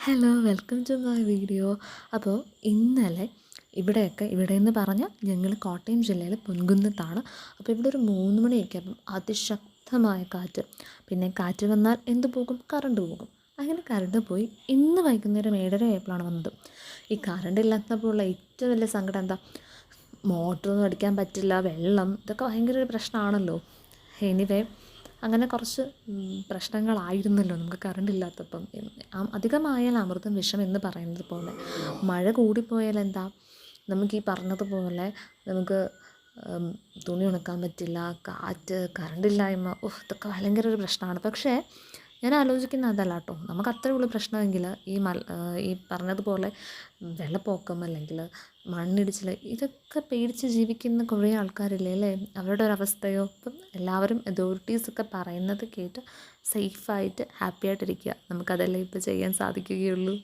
Hello welcome to my video. അപ്പോൾ ഇന്നലെ ഇവിടെയെന്ന് പറഞ്ഞാൽ ഞങ്ങൾ കോട്ടയം ജില്ലയിൽ പൊൻകുന്നത്താണ്. അപ്പോൾ ഇവിടെ ഒരു 3 മണിയൊക്കെ ആകുമ്പം അതിശക്തമായ കാറ്റ്. പിന്നെ കാറ്റ് വന്നാൽ എന്ത് പോകും? കറണ്ട് പോകും. അങ്ങനെ കറണ്ട് പോയി. ഇന്ന് വൈകുന്നേരം 7:30 ആയപ്പോഴാണ് വന്നത്. ഈ കറണ്ട് ഇല്ലാത്തപ്പോൾ ഉള്ള ഏറ്റവും വലിയ സങ്കടം എന്താ? മോട്ടറൊന്നും അടിക്കാൻ പറ്റില്ല, വെള്ളം ഇതൊക്കെ ഭയങ്കര ഒരു പ്രശ്നമാണല്ലോ. എനിവേ അങ്ങനെ കുറച്ച് പ്രശ്നങ്ങളായിരുന്നല്ലോ നമുക്ക് കറണ്ട് ഇല്ലാത്തപ്പം. അധികമായാൽ അമൃതം വിഷം എന്ന് പറയുന്നത് പോലെ മഴ കൂടിപ്പോയാൽ എന്താ, നമുക്ക് ഈ പറഞ്ഞതുപോലെ നമുക്ക് തുണി ഉണക്കാൻ പറ്റില്ല, കാറ്റ്, കറണ്ടില്ലായ്മ, ഇതൊക്കെ ഭയങ്കര ഒരു പ്രശ്നമാണ്. പക്ഷേ ഞാൻ ആലോചിക്കുന്ന അതല്ല കേട്ടോ, നമുക്ക് അത്രയുള്ള പ്രശ്നമെങ്കിൽ ഈ പറഞ്ഞതുപോലെ വെള്ളപ്പൊക്കം അല്ലെങ്കിൽ മണ്ണിടിച്ചിൽ ഇതൊക്കെ പേടിച്ച് ജീവിക്കുന്ന കുറേ ആൾക്കാരില്ലേ അല്ലേ? അവരുടെ ഒരവസ്ഥയോ? ഇപ്പം എല്ലാവരും അതോറിറ്റീസൊക്കെ പറയുന്നത് കേട്ട് സേഫായിട്ട് ഹാപ്പി ആയിട്ടിരിക്കുക. നമുക്കതല്ലേ ഇപ്പോൾ ചെയ്യാൻ സാധിക്കുകയുള്ളൂ.